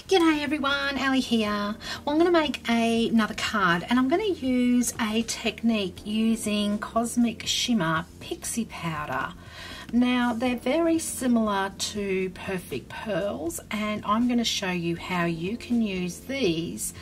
G'day everyone, Ali here. Well, I'm going to make another card and I'm going to use a technique using Cosmic Shimmer Pixie Powder. Now they're very similar to Perfect Pearls and I'm going to show you how you can use these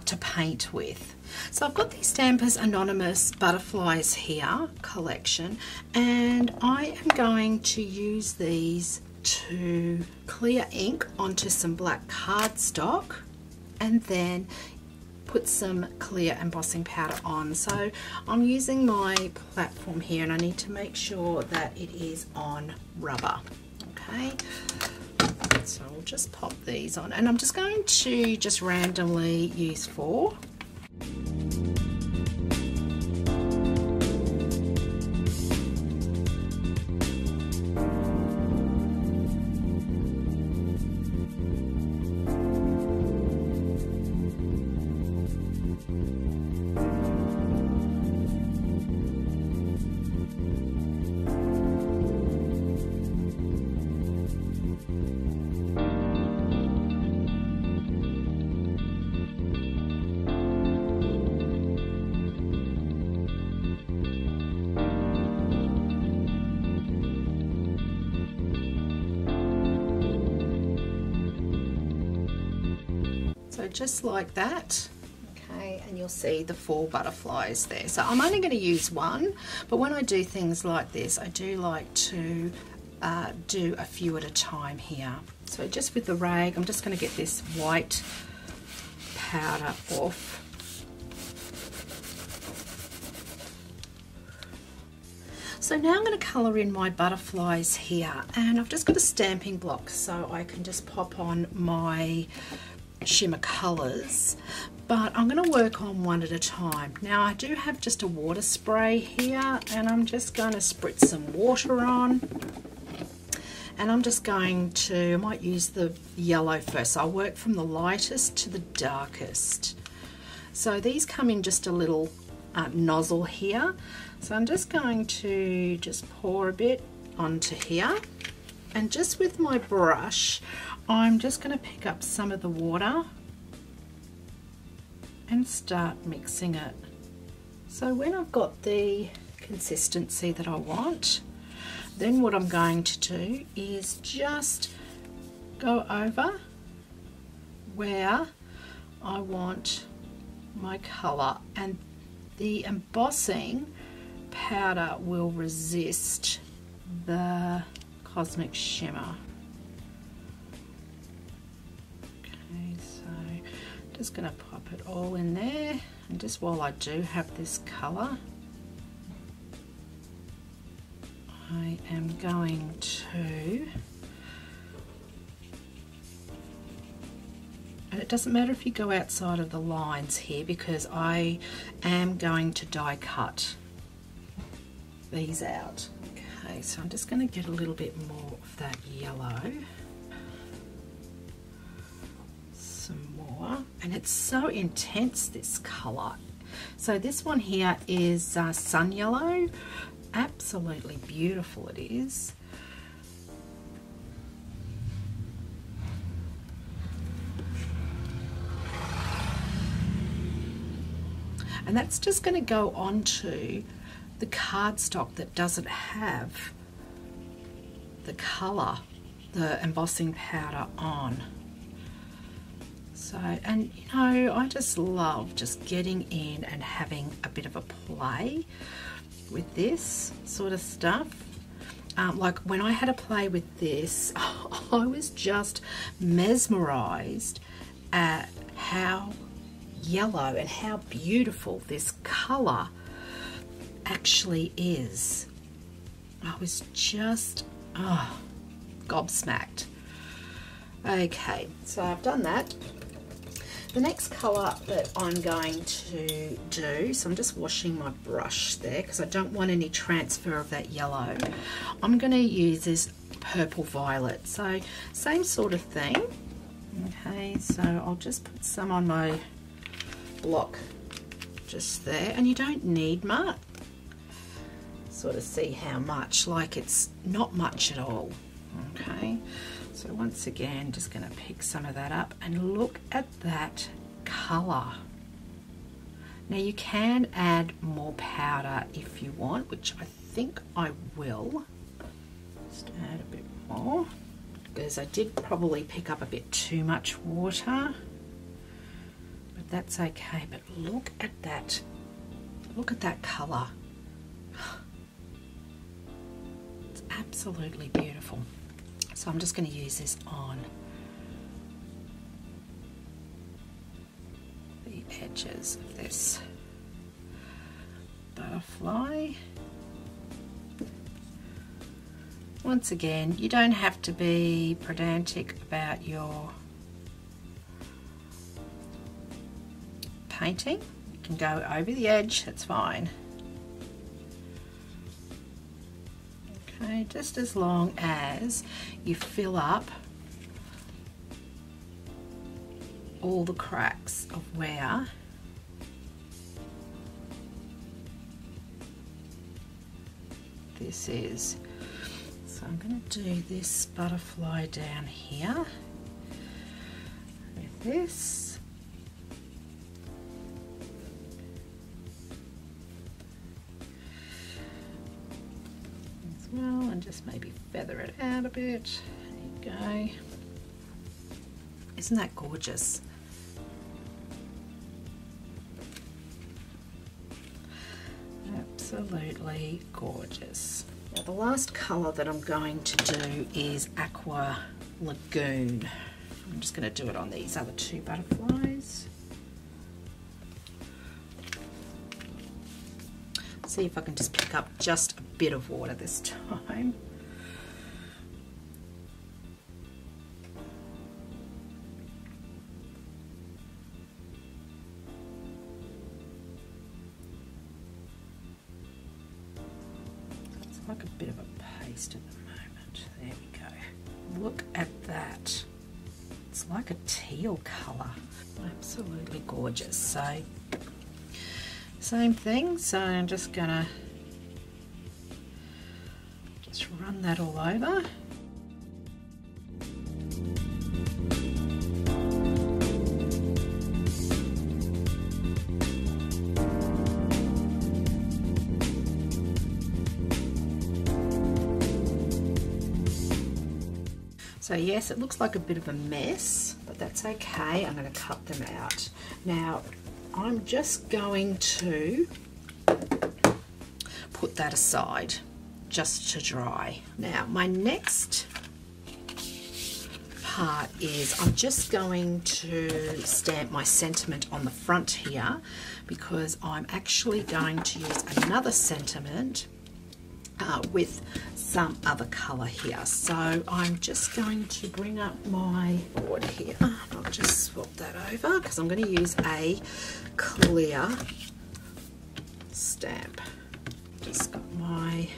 to paint with. So I've got the Stampers Anonymous Butterflies here collection and I am going to use these to clear ink onto some black cardstock and then put some clear embossing powder on. So I'm using my platform here and I need to make sure that it is on rubber. Okay, so I'll just pop these on and I'm just going to just randomly use 4. So just like that, okay, and you'll see the 4 butterflies there. So I'm only going to use 1, but when I do things like this, I do like to do a few at a time here. So just with the rag, I'm just going to get this white powder off. So now I'm going to colour in my butterflies here, and I've just got a stamping block so I can just pop on my shimmer colours, but I'm going to work on one at a time. Now I do have just a water spray here and I'm just going to spritz some water on and I'm just going to, I might use the yellow first. So I'll work from the lightest to the darkest. So these come in just a little nozzle here, so I'm just going to just pour a bit onto here and just with my brush I'm just going to pick up some of the water and start mixing it. So when I've got the consistency that I want, then what I'm going to do is just go over where I want my colour, and the embossing powder will resist the Cosmic Shimmer. Just going to pop it all in there, and just while I do have this colour, I am going to, and it doesn't matter if you go outside of the lines here because I am going to die cut these out. Okay, so I'm just going to get a little bit more of that yellow. And it's so intense, this colour. So this one here is sun yellow. Absolutely beautiful it is. And that's just going to go onto the cardstock that doesn't have the colour, the embossing powder on. So, and you know, I just love just getting in and having a bit of a play with this sort of stuff. Like when I had a play with this, I was just mesmerised at how yellow and how beautiful this colour actually is. I was just gobsmacked. Okay, so I've done that. The next colour that I'm going to do, so I'm just washing my brush there because I don't want any transfer of that yellow. I'm going to use this purple violet, so same sort of thing. Okay, so I'll just put some on my block just there, and you don't need much. Sort of see how much, like it's not much at all. Okay, So once again, just going to pick some of that up and look at that colour. Now you can add more powder if you want, which I think I will. Just add a bit more, because I did probably pick up a bit too much water, but that's okay. But look at that colour. It's absolutely beautiful. So I'm just going to use this on the edges of this butterfly. Once again, you don't have to be pedantic about your painting. You can go over the edge, that's fine. Okay, just as long as you fill up all the cracks of where this is. So I'm going to do this butterfly down here with this. As well, and just maybe feather it out a bit. There you go. Isn't that gorgeous? Absolutely gorgeous. Now the last colour that I'm going to do is Aqua Lagoon. I'm just going to do it on these other two butterflies. See if I can just pick up just a bit of water this time. Like a bit of a paste at the moment. There we go. Look at that. It's like a teal colour. Absolutely gorgeous. So same thing. So I'm just gonna run that all over. So yes, it looks like a bit of a mess, but that's okay. I'm going to cut them out. Now, I'm just going to put that aside just to dry. Now, my next part is I'm just going to stamp my sentiment on the front here, because I'm actually going to use another sentiment with some other colour here. So I'm just going to bring up my board here. I'll just swap that over because I'm going to use a clear stamp. Just got my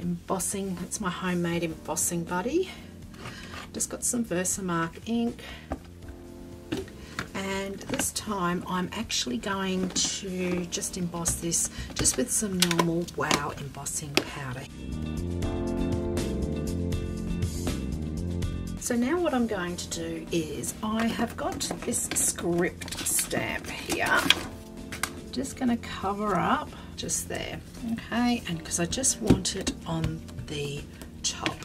embossing, that's my homemade embossing buddy. Just got some Versamark ink. And this time I'm actually going to just emboss this just with some normal Wow embossing powder. So now what I'm going to do is I have got this script stamp here. Just going to cover up just there, okay, and because I just want it on the top.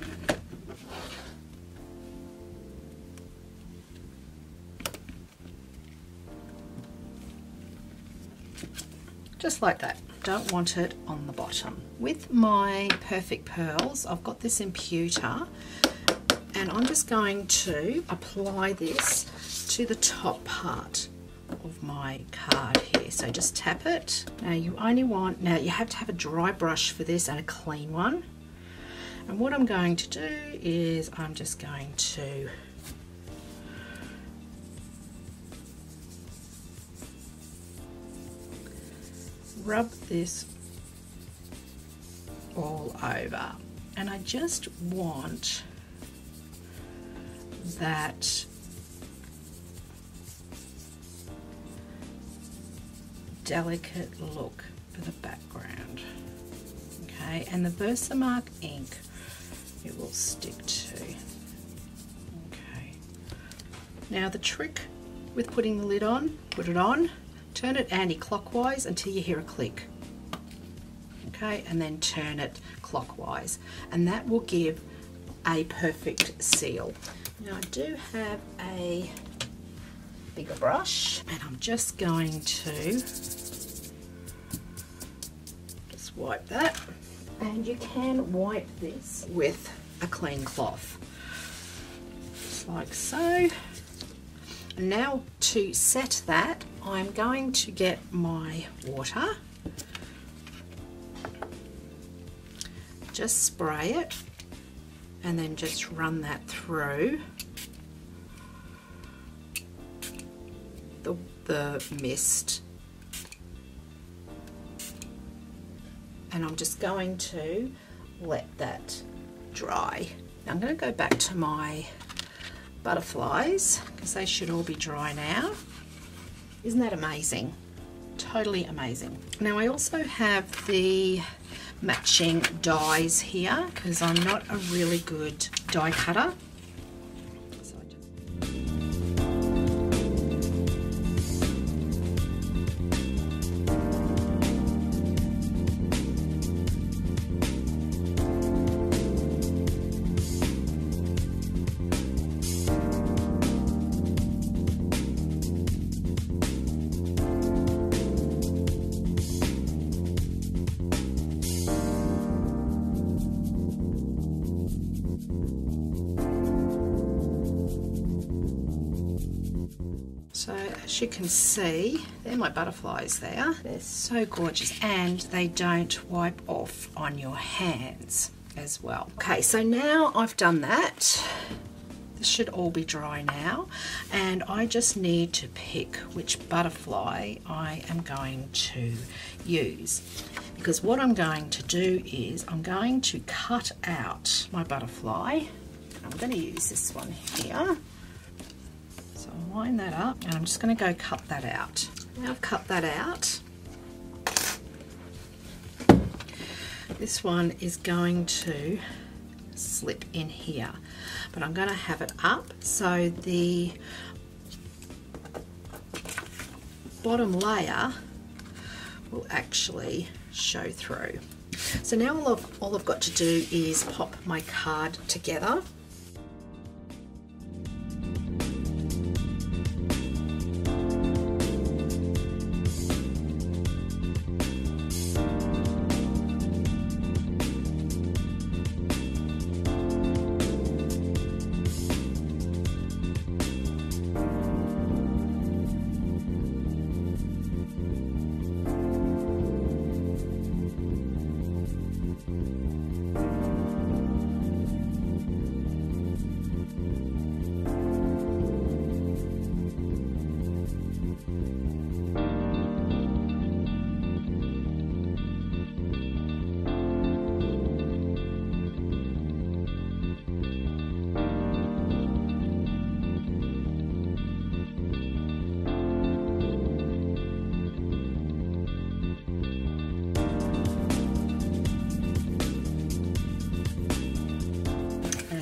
Just like that. Don't want it on the bottom. With my Perfect Pearls, I've got this in pewter, and I'm just going to apply this to the top part of my card here. So just tap it. Now you have to have a dry brush for this and a clean one. And what I'm going to do is I'm just going to rub this all over, and I just want that delicate look for the background. Okay, and the Versamark ink it will stick to. Okay. Now the trick with putting the lid on, put it on, turn it anti-clockwise until you hear a click. Okay, and then turn it clockwise, and that will give a perfect seal. Now I do have a bigger brush, and I'm just going to just wipe that, and you can wipe this with a clean cloth, just like so. And now to set that, I'm going to get my water, just spray it, and then just run that through the mist. And I'm just going to let that dry. Now I'm going to go back to my butterflies because they should all be dry now. Isn't that amazing? Totally amazing. Now I also have the matching dies here because I'm not a really good die cutter. So as you can see, they're my butterflies there. They're so gorgeous, and they don't wipe off on your hands as well. Okay, so now I've done that. This should all be dry now, and I just need to pick which butterfly I am going to use. Because what I'm going to do is I'm going to cut out my butterfly. I'm going to use this one here. So I'll line that up, and I'm just going to go cut that out. Now I've cut that out, this one is going to slip in here, but I'm going to have it up so the bottom layer will actually show through. So now all I've got to do is pop my card together.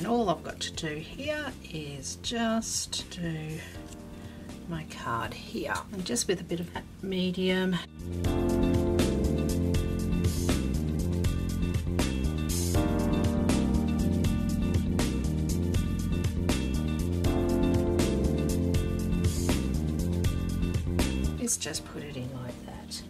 All I've got to do here is just do my card here, and just with a bit of medium. Let's just put it in like that.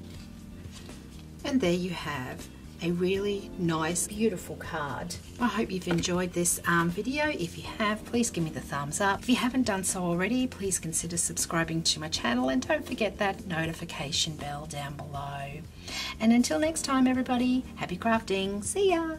And there you have a really nice, beautiful card. I hope you've enjoyed this video. If you have, please give me the thumbs up. If you haven't done so already, please consider subscribing to my channel, and don't forget that notification bell down below. And until next time, everybody, happy crafting. See ya!